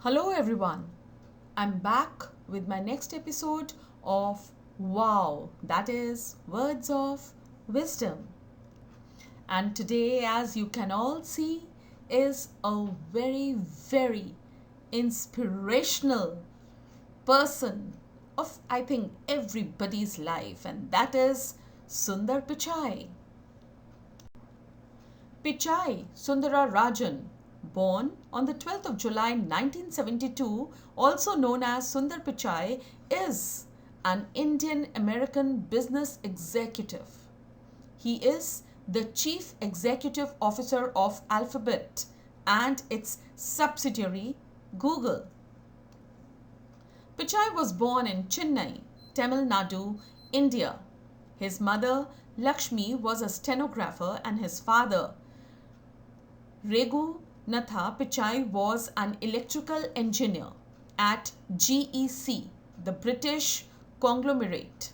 Hello everyone, I'm back with my next episode of Wow, that is Words of Wisdom. And today, as you can all see, is a very inspirational person of I think everybody's life, and that is Sundar Pichai. Pichai Sundara Rajan, born on the 12th of July 1972, also known as Sundar Pichai, is an Indian American business executive. He is the Chief Executive Officer of Alphabet and its subsidiary Google. Pichai was born in Chennai, Tamil Nadu, India. His mother, Lakshmi, was a stenographer, and his father, Natha Pichai, was an electrical engineer at GEC, the British conglomerate.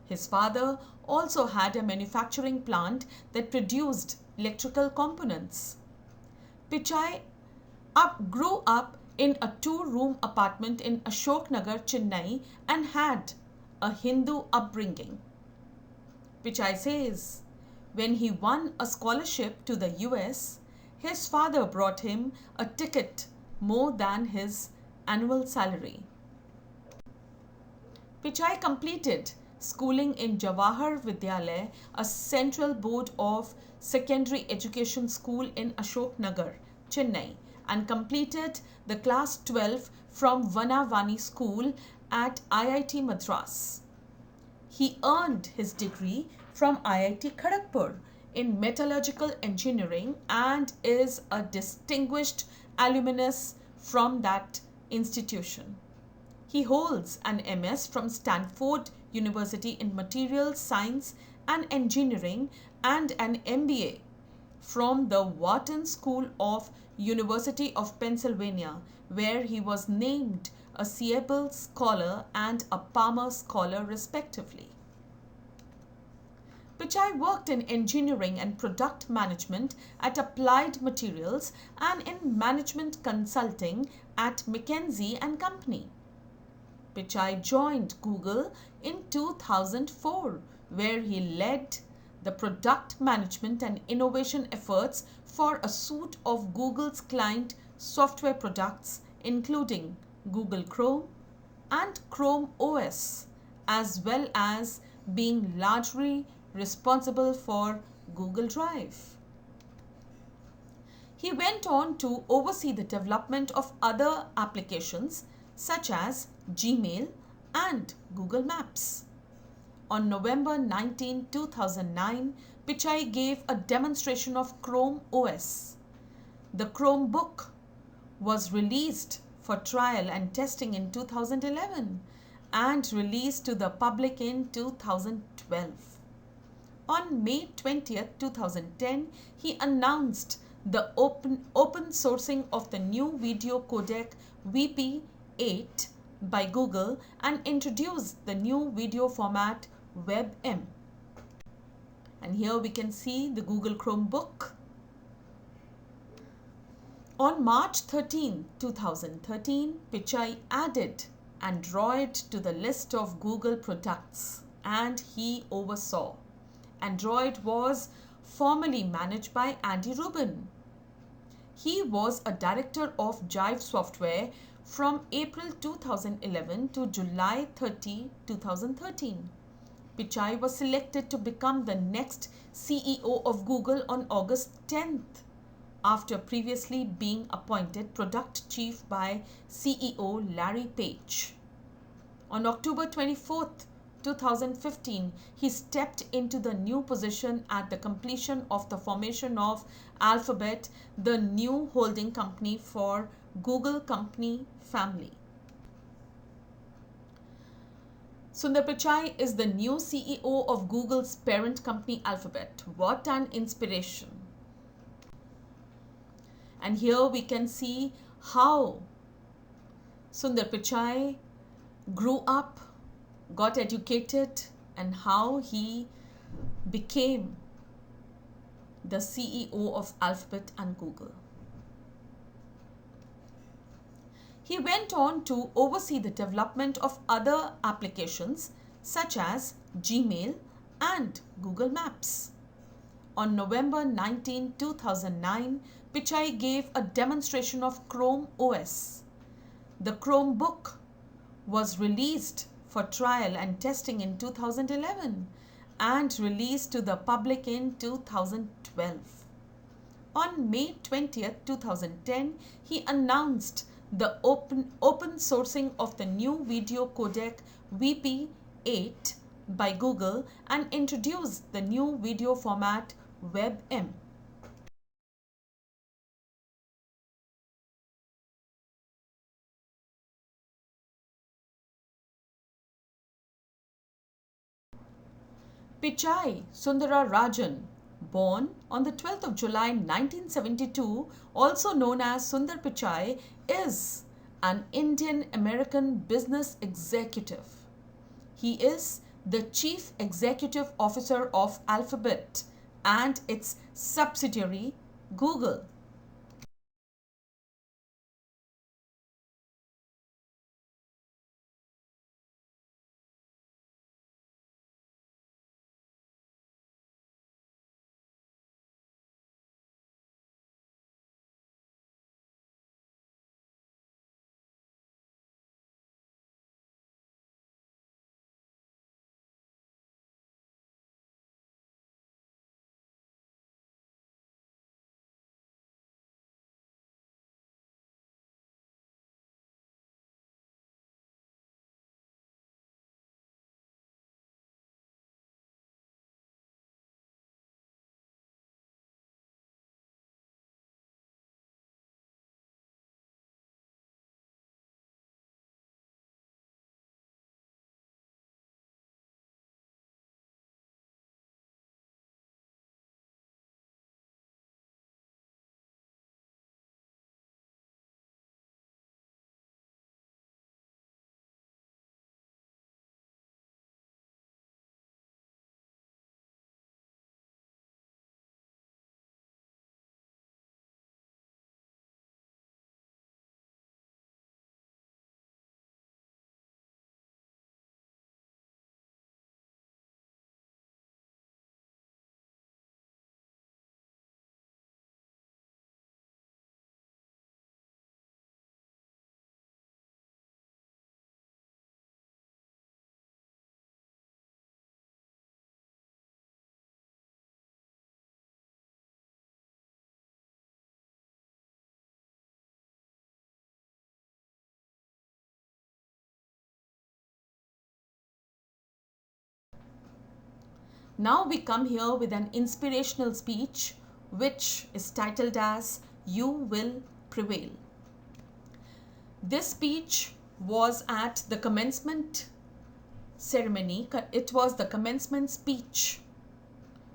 His father also had a manufacturing plant that produced electrical components. Pichai grew up in a two-room apartment in Ashok Nagar, Chennai, and had a Hindu upbringing. Pichai says, when he won a scholarship to the US, his father brought him a ticket more than his annual salary. Pichai completed schooling in Jawahar Vidyalaya, a central board of secondary education school in Ashok Nagar, Chennai, and completed the class 12 from Vanavani School at IIT Madras. He earned his degree from IIT Kharagpur in metallurgical engineering and is a distinguished alumnus from that institution. He holds an MS from Stanford University in Materials Science and Engineering and an MBA from the Wharton School of University of Pennsylvania, where he was named a Siebel Scholar and a Palmer Scholar respectively. Pichai worked in engineering and product management at Applied Materials and in management consulting at McKinsey & Company. Pichai joined Google in 2004, where he led the product management and innovation efforts for a suite of Google's client software products, including Google Chrome and Chrome OS, as well as being largely responsible for Google Drive. He went on to oversee the development of other applications such as Gmail and Google Maps. On November 2009, Pichai gave a demonstration of Chrome OS. The Chromebook was released for trial and testing in 2011 and released to the public in 2012. On May 20th, 2010, he announced the open sourcing of the new video codec VP8 by Google and introduced the new video format WebM. And here we can see the Google Chromebook. On March 13, 2013, Pichai added Android to the list of Google products and he oversaw. Android was formerly managed by Andy Rubin. He was a director of Jive Software from April 2011 to July 30, 2013. Pichai was selected to become the next CEO of Google on August 10th, after previously being appointed product chief by CEO Larry Page. On October 24th, 2015, he stepped into the new position at the completion of the formation of Alphabet, the new holding company for Google company family. Sundar Pichai is the new CEO of Google's parent company Alphabet. What an inspiration! And here we can see how Sundar Pichai grew up, got educated, and how he became the CEO of Alphabet and Google. He went on to oversee the development of other applications such as Gmail and Google Maps. On November 19, 2009, Pichai gave a demonstration of Chrome OS. The Chromebook was released for trial and testing in 2011 and released to the public in 2012. On May 20th, 2010, he announced the open sourcing of the new video codec VP8 by Google and introduced the new video format WebM. Pichai Rajan, born on the 12th of July 1972, also known as Sunder Pichai, is an Indian-American business executive. He is the Chief Executive Officer of Alphabet and its subsidiary Google. Now we come here with an inspirational speech which is titled as You Will Prevail. This speech was at the commencement ceremony. It was the commencement speech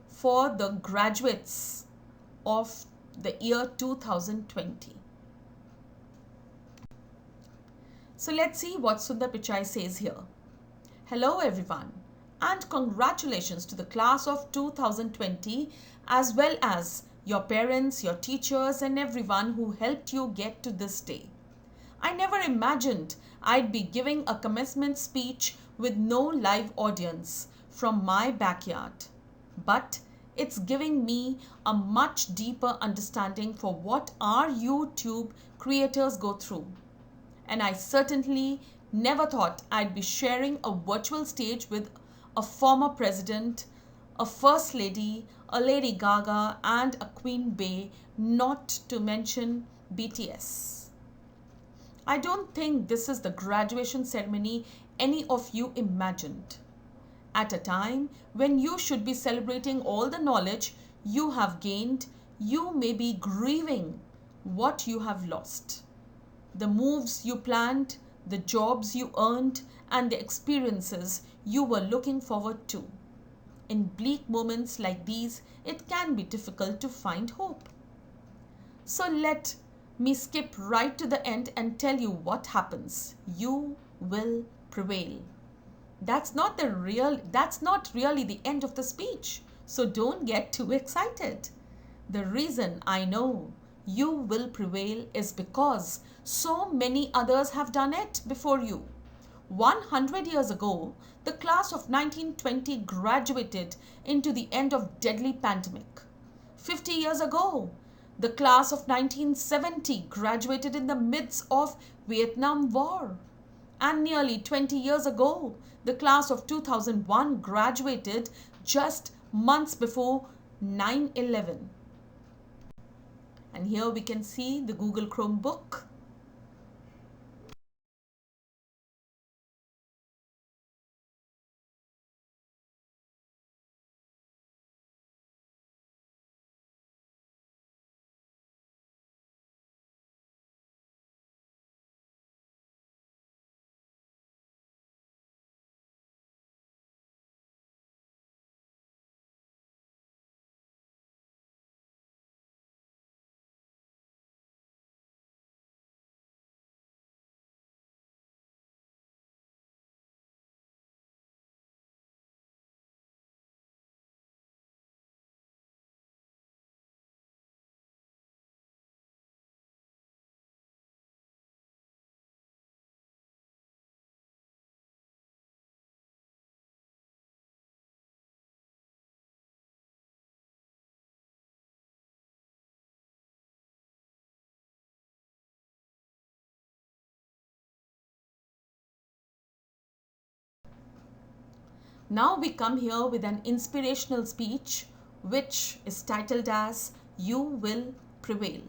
for the graduates of the year 2020. So let's see what Sundar Pichai says here. Hello everyone, and congratulations to the class of 2020 as well as your parents, your teachers and everyone who helped you get to this day. I never imagined I'd be giving a commencement speech with no live audience from my backyard. But it's giving me a much deeper understanding for what our YouTube creators go through. And I certainly never thought I'd be sharing a virtual stage with a former president, a first lady, a Lady Gaga and a Queen Bey, not to mention BTS. I don't think this is the graduation ceremony any of you imagined. At a time when you should be celebrating all the knowledge you have gained, you may be grieving what you have lost. The moves you planned, the jobs you earned, and the experiences you were looking forward to. In bleak moments like these, it can be difficult to find hope. So let me skip right to the end and tell you what happens. You will prevail. That's not really the end of the speech. So don't get too excited. The reason I know you will prevail is because so many others have done it before you. 100 years ago, the class of 1920 graduated into the end of deadly pandemic. 50 years ago, the class of 1970 graduated in the midst of Vietnam War. And nearly 20 years ago, the class of 2001 graduated just months before 9/11. And here we can see the Google Chromebook. Now we come here with an inspirational speech which is titled as You Will Prevail.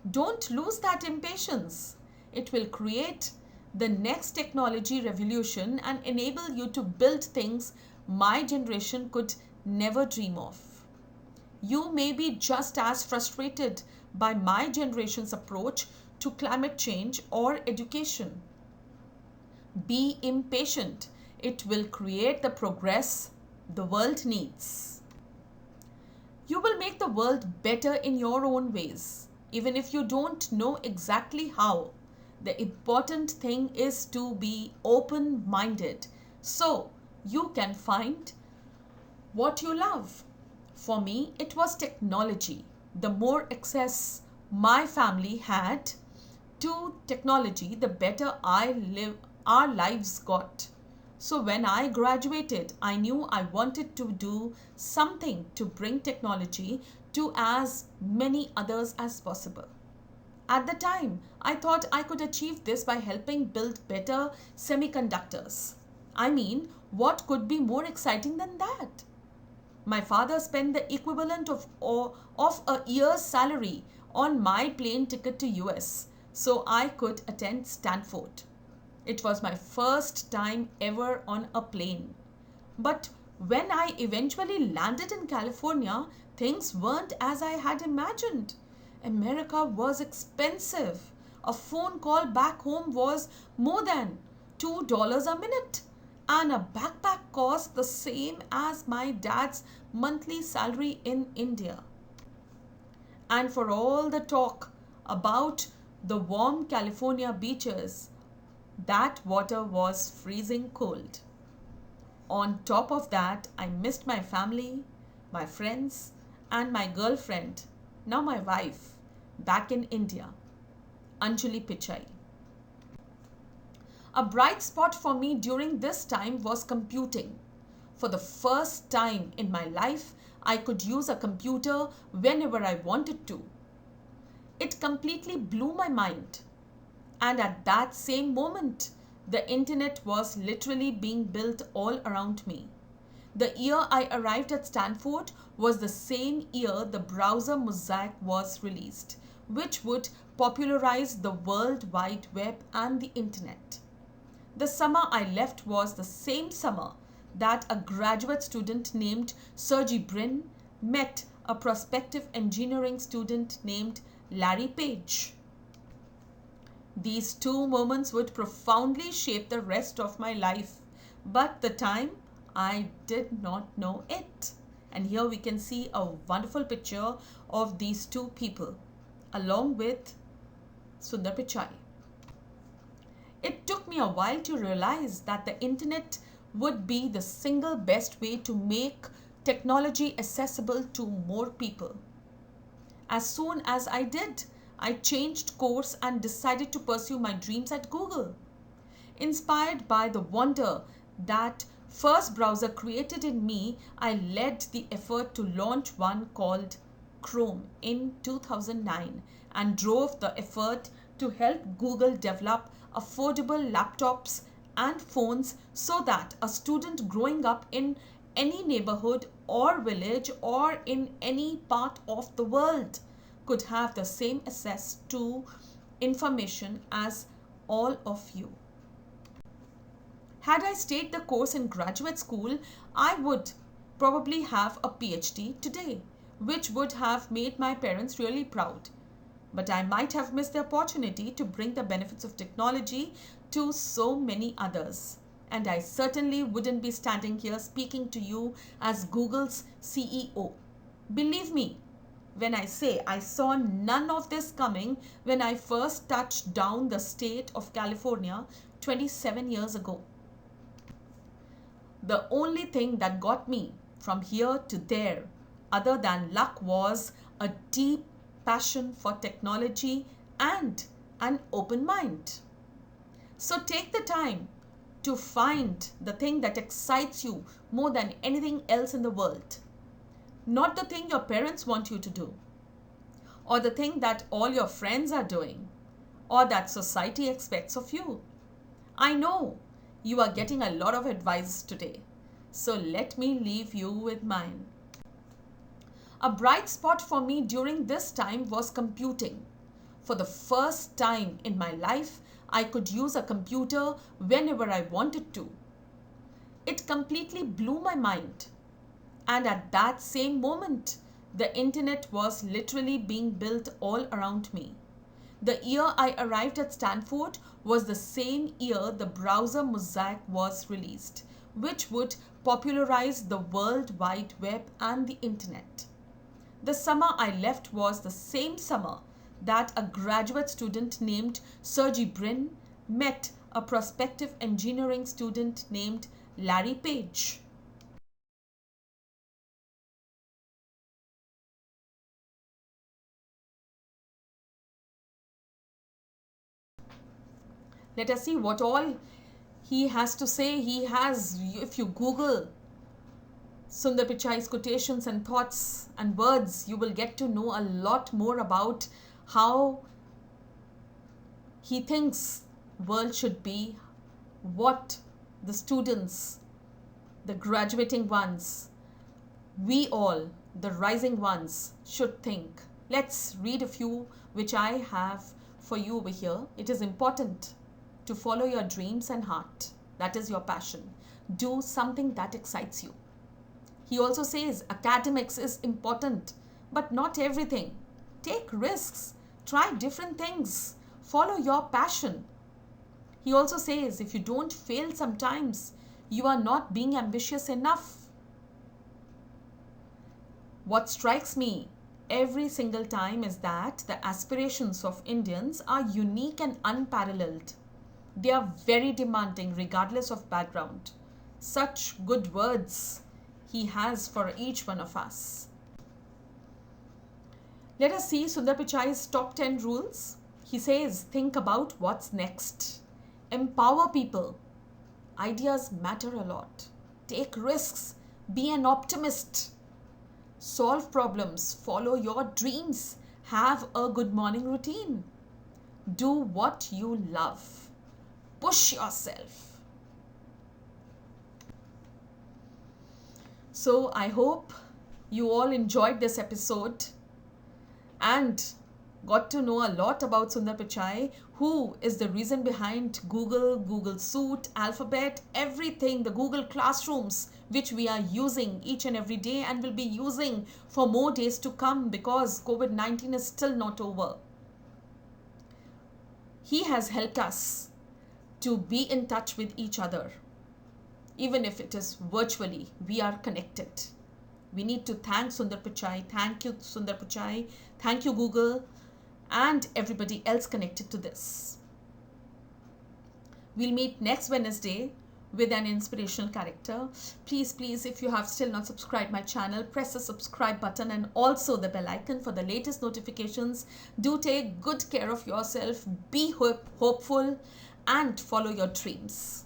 Don't lose that impatience. It will create the next technology revolution and enable you to build things my generation could never dream of. You may be just as frustrated by my generation's approach to climate change or education. Be impatient. It will create the progress the world needs. You will make the world better in your own ways, even if you don't know exactly how. The important thing is to be open minded so you can find what you love. For me, it was technology. The more access my family had to technology, the better our lives got. So when I graduated, I knew I wanted to do something to bring technology to as many others as possible. At the time, I thought I could achieve this by helping build better semiconductors. I mean, what could be more exciting than that? My father spent the equivalent of a year's salary on my plane ticket to US so I could attend Stanford. It was my first time ever on a plane. But when I eventually landed in California, things weren't as I had imagined. America was expensive. A phone call back home was more than $2 a minute. And a backpack cost the same as my dad's monthly salary in India. And for all the talk about the warm California beaches, that water was freezing cold. On top of that, I missed my family, my friends, and my girlfriend, now my wife, back in India, Anjali Pichai. A bright spot for me during this time was computing. For the first time in my life, I could use a computer whenever I wanted to. It completely blew my mind. And at that same moment, the internet was literally being built all around me. The year I arrived at Stanford was the same year the browser Mosaic was released, which would popularize the World Wide Web and the internet. The summer I left was the same summer that a graduate student named Sergey Brin met a prospective engineering student named Larry Page. These two moments would profoundly shape the rest of my life, but the time I did not know it. And here we can see a wonderful picture of these two people along with Sunder Pichai. It took me a while to realize that the internet would be the single best way to make technology accessible to more people. As soon as I did, I changed course and decided to pursue my dreams at Google. Inspired by the wonder that first browser created in me, I led the effort to launch one called Chrome in 2009 and drove the effort to help Google develop affordable laptops and phones so that a student growing up in any neighborhood or village or in any part of the world could have the same access to information as all of you. Had I stayed the course in graduate school, I would probably have a PhD today, which would have made my parents really proud. But I might have missed the opportunity to bring the benefits of technology to so many others. And I certainly wouldn't be standing here speaking to you as Google's CEO. Believe me, when I say I saw none of this coming when I first touched down the state of California 27 years ago. The only thing that got me from here to there, other than luck, was a deep passion for technology and an open mind. So take the time to find the thing that excites you more than anything else in the world. Not the thing your parents want you to do, or the thing that all your friends are doing, or that society expects of you. I know you are getting a lot of advice today, so let me leave you with mine. A bright spot for me during this time was computing. For the first time in my life, I could use a computer whenever I wanted to. It completely blew my mind. And at that same moment, the internet was literally being built all around me. The year I arrived at Stanford was the same year the browser Mosaic was released, which would popularize the World Wide Web and the internet. The summer I left was the same summer that a graduate student named Sergey Brin met a prospective engineering student named Larry Page. Let us see what all he has to say. He has, if you Google Sunder Pichai's quotations and thoughts and words, you will get to know a lot more about how he thinks world should be, what the students, the graduating ones, we all, the rising ones, should think. Let's read a few which I have for you over here. It is important to follow your dreams and heart. That is your passion. Do something that excites you. He also says academics is important, but not everything. Take risks. Try different things. Follow your passion. He also says if you don't fail sometimes, you are not being ambitious enough. What strikes me every single time is that the aspirations of Indians are unique and unparalleled. They are very demanding regardless of background. Such good words he has for each one of us. Let us see Sunder Pichai's top 10 rules. He says, think about what's next. Empower people. Ideas matter a lot. Take risks. Be an optimist. Solve problems. Follow your dreams. Have a good morning routine. Do what you love. Push yourself. So I hope you all enjoyed this episode, and got to know a lot about Sunder Pichai, who is the reason behind Google, Google Suite, Alphabet, everything, the Google Classrooms, which we are using each and every day and will be using for more days to come because COVID-19 is still not over. He has helped us to be in touch with each other. Even if it is virtually, we are connected. We need to thank Sunder Pichai. Thank you, Sunder Pichai. Thank you, Google, and everybody else connected to this. We'll meet next Wednesday with an inspirational character. Please, if you have still not subscribed my channel, press the subscribe button and also the bell icon for the latest notifications. Do take good care of yourself, be hopeful, and follow your dreams.